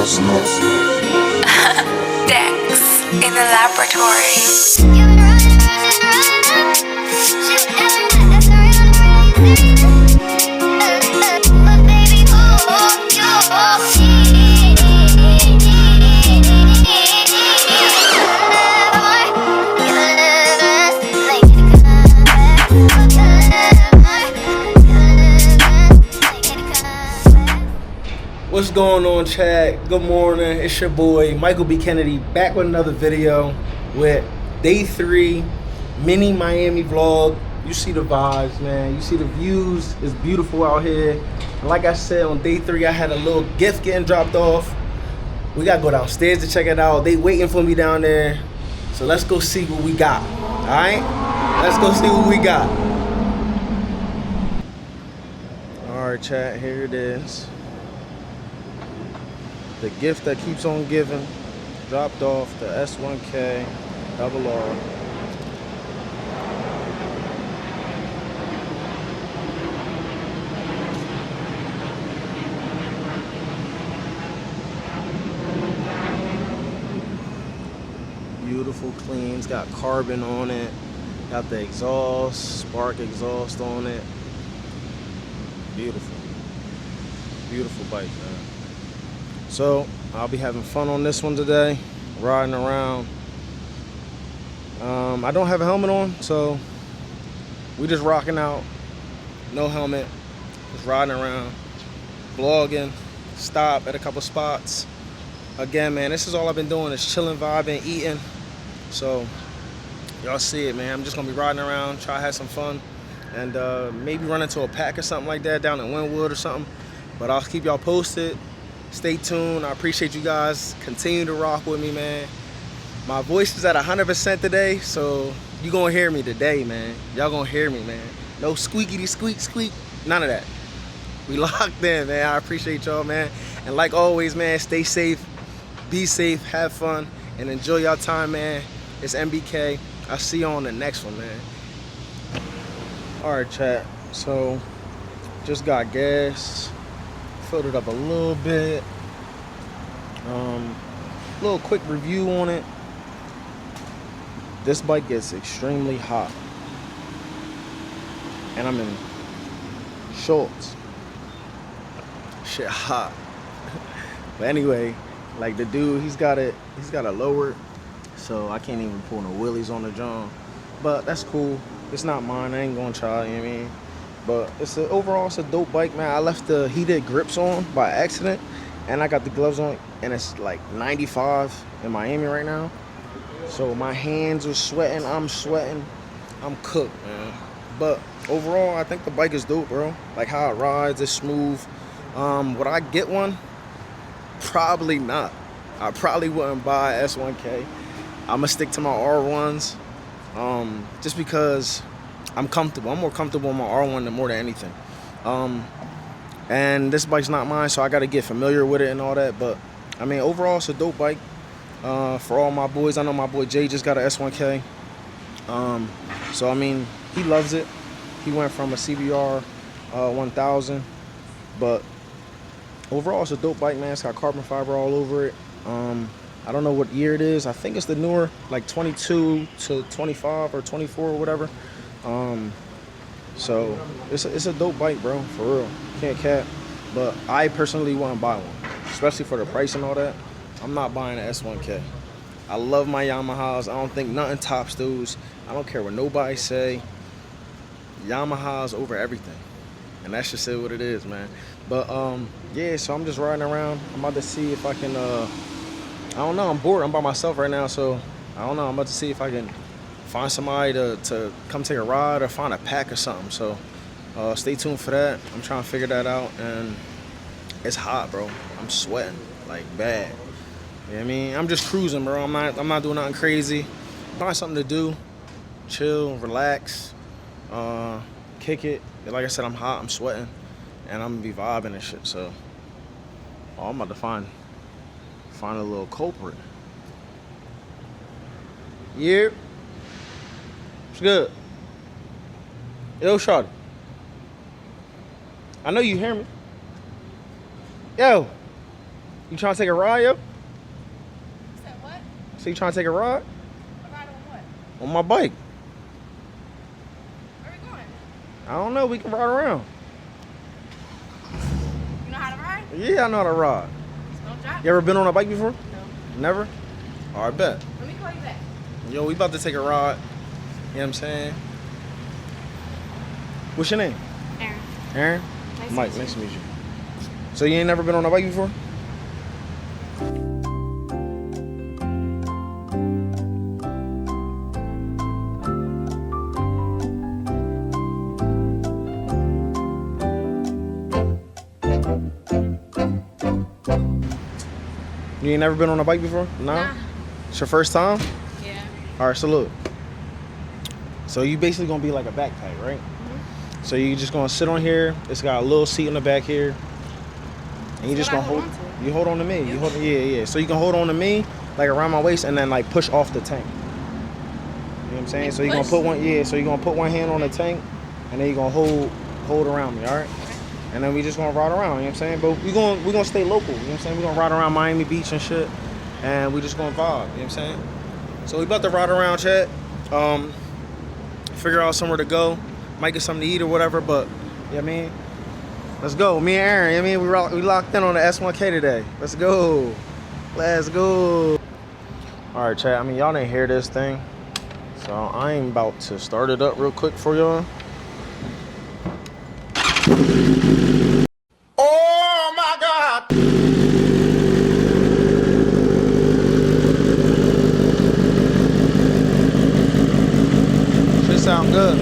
Dex in the laboratory. What's going on, chat? Good morning. It's your boy Michael B. Kennedy back with another video with day 3 mini Miami vlog. You see the vibes, man. You see the views. It's beautiful out here. And like I said, on day 3 I had a little gift getting dropped off. We gotta go downstairs to check it out. They waiting for me down there. So let's go see what we got. Alright? Let's go see what we got. Alright, chat, here it is. The gift that keeps on giving, dropped off the S1K double R. Beautiful, clean. It's got carbon on it. Got the exhaust, spark exhaust on it. Beautiful. Beautiful bike, man. So I'll be having fun on this one today, riding around. I don't have a helmet on, so we just rocking out, no helmet, just riding around, vlogging, stop at a couple spots. Again, man, this is all I've been doing is chilling, vibing, eating. So y'all see it, man. I'm just gonna be riding around, try to have some fun, and maybe run into a pack or something like that down in Wynwood or something. But I'll keep y'all posted. Stay tuned. I appreciate you guys. Continue to rock with me, man. My voice is at 100% today, so you gonna hear me today, man. Y'all gonna hear me, man. No squeaky squeak squeak, none of that. We locked in, man. I appreciate y'all, man. And like always, man, stay safe, be safe, have fun, and enjoy y'all time, man. It's MBK. I'll see you on the next one, man. All right, chat. So just got gas. Filled it up a little bit. Little quick review on it. This bike gets extremely hot, and I'm in shorts. Shit hot. But anyway, like the dude, he's got it lowered, so I can't even pull no wheelies on the John. But that's cool. It's not mine. I ain't gonna try. You know what I mean? But overall, it's a dope bike, man. I left the heated grips on by accident, and I got the gloves on, and it's like 95 in Miami right now. So my hands are sweating, I'm sweating, I'm cooked, man. But overall, I think the bike is dope, bro. Like how it rides, it's smooth. Would I get one? Probably not. I probably wouldn't buy a S1K. I'm gonna stick to my R1s, just because I'm comfortable. I'm more comfortable in my R1 than more than anything. And this bike's not mine, so I got to get familiar with it and all that. But, I mean, overall, it's a dope bike for all my boys. I know my boy Jay just got an S1K. So, I mean, he loves it. He went from a CBR 1000. But overall, it's a dope bike, man. It's got carbon fiber all over it. I don't know what year it is. I think it's the newer, like 22 to 25 or 24 or whatever. So it's a dope bike, bro, for real. Can't cap. But I personally wouldn't buy one, especially for the price and all that. I'm not buying an S1K. I love my Yamahas. I don't think nothing tops those. I don't care what nobody say. Yamahas over everything, and that's just it what it is, man. But yeah, so I'm just riding around. I'm about to see if I can. I don't know. I'm bored. I'm by myself right now, so I don't know. I'm about to see if I can find somebody to come take a ride or find a pack or something. So stay tuned for that. I'm trying to figure that out, and it's hot, bro. I'm sweating like bad. You know what I mean? I'm just cruising, bro. I'm not doing nothing crazy. Find something to do, chill, relax, kick it. Like I said, I'm hot, I'm sweating, and I'm gonna be vibing and shit. So I'm about to find a little culprit. Yeah. What's good? Yo, shawty. I know you hear me. Yo. You trying to take a ride, yo? You said what? So you trying to take a ride? A ride on what? On my bike. Where we going? I don't know. We can ride around. You know how to ride? Yeah, I know how to ride. Don't drop. You ever been on a bike before? No. Never? All right, bet. Let me call you back. Yo, we about to take a ride. You know what I'm saying? What's your name? Aaron. Aaron? Nice Mike, to meet nice to meet you. So you ain't never been on a bike before? You ain't never been on a bike before? No? Nah. It's your first time? Yeah. All right, so look. So you basically gonna be like a backpack, right? So you just gonna sit on here. It's got a little seat in the back here, and you just gonna hold. You hold on to me. You hold. Yeah. So you can hold on to me, like around my waist, and then like push off the tank. You know what I'm saying? So you gonna put one. Yeah. So you gonna put one hand on the tank, and then you gonna hold around me. All right. And then we just gonna ride around. You know what I'm saying? But we gonna stay local. You know what I'm saying? We gonna ride around Miami Beach and shit, and we just gonna vibe. You know what I'm saying? So we about to ride around, chat. Figure out somewhere to go. Might get something to eat or whatever, but yeah, I mean, let's go. Me and Aaron, you know what I mean, we locked in on the S1K today. Let's go. Let's go. All right, chat. I mean, y'all didn't hear this thing, so I'm about to start it up real quick for y'all. Oh my God. Shit sound good.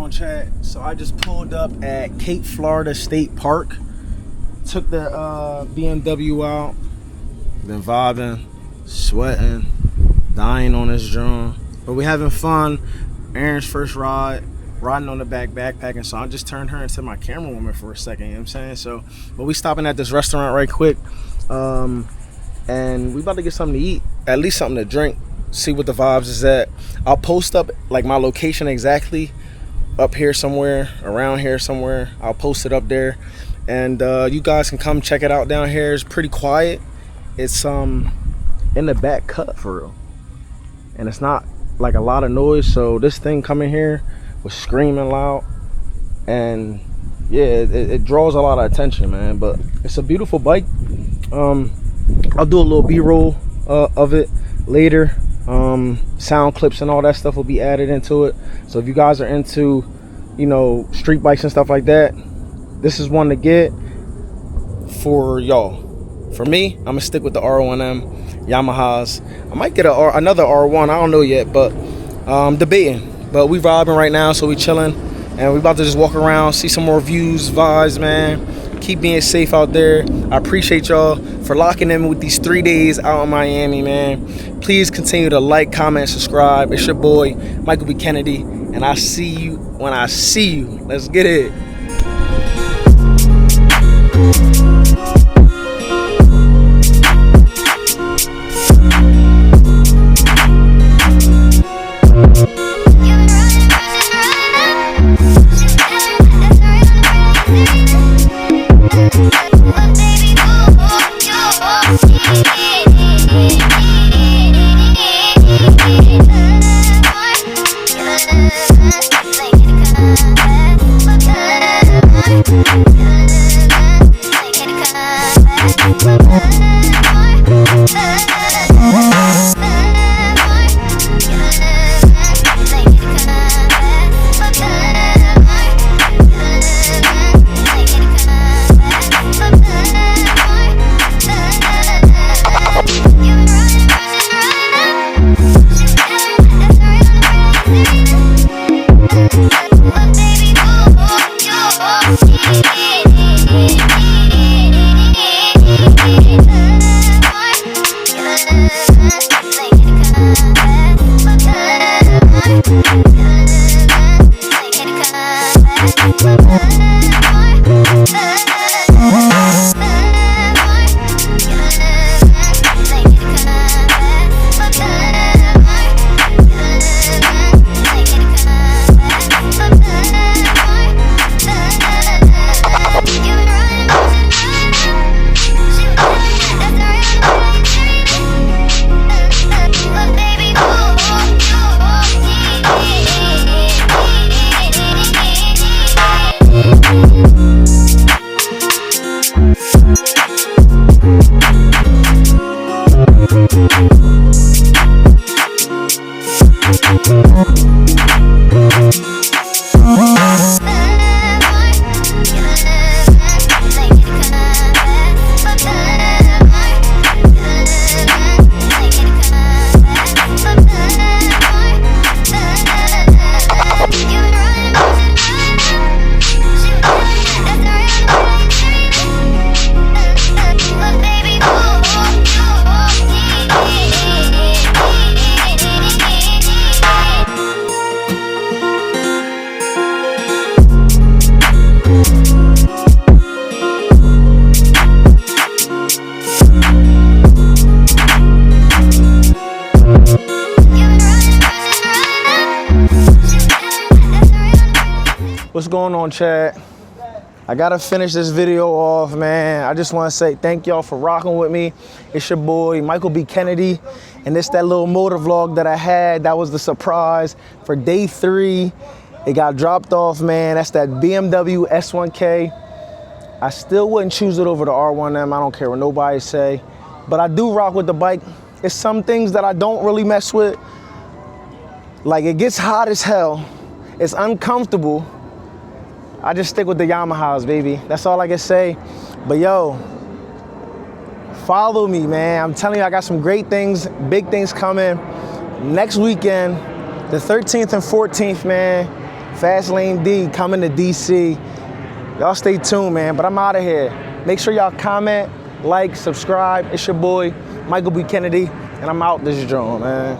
on, Chad? So I just pulled up at Cape Florida State Park. Took the BMW out. Been vibing, sweating, dying on this drone. But we having fun. Aaron's first ride, riding on the back, backpacking. So I just turned her into my camera woman for a second, you know what I'm saying? So, but we stopping at this restaurant right quick. And we about to get something to eat, at least something to drink, see what the vibes is at. I'll post up like my location exactly up here somewhere, around here somewhere. I'll post it up there. And you guys can come check it out down here. It's pretty quiet. It's in the back cut for real. And it's not like a lot of noise. So this thing coming here was screaming loud. And yeah, it draws a lot of attention, man. But it's a beautiful bike. I'll do a little B-roll of it later. Sound clips and all that stuff will be added into it. So if you guys are into, you know, street bikes and stuff like that, this is one to get for y'all. For me, I'm gonna stick with the R1M Yamahas. I might get another R1, I don't know yet, but debating. But we vibing right now, so we chilling, and we about to just walk around, see some more views, vibes, man. Keep being safe out there. I appreciate y'all for locking in with these 3 days out in Miami, man. Please continue to like, comment, subscribe. It's your boy, Michael B. Kennedy, and I'll see you when I see you. Let's get it. What's going on, Chad? I gotta finish this video off, man. I just wanna say thank y'all for rocking with me. It's your boy, Michael B. Kennedy. And it's that little motor vlog that I had. That was the surprise for day 3. It got dropped off, man. That's that BMW S1K. I still wouldn't choose it over the R1M. I don't care what nobody say. But I do rock with the bike. It's some things that I don't really mess with. Like, it gets hot as hell. It's uncomfortable. I just stick with the Yamahas, baby. That's all I can say. But yo, follow me, man. I'm telling you, I got some great things, big things coming. Next weekend, the 13th and 14th, man. Fast Lane D coming to DC. Y'all stay tuned, man, but I'm out of here. Make sure y'all comment, like, subscribe. It's your boy, Michael B. Kennedy, and I'm out this joint, man.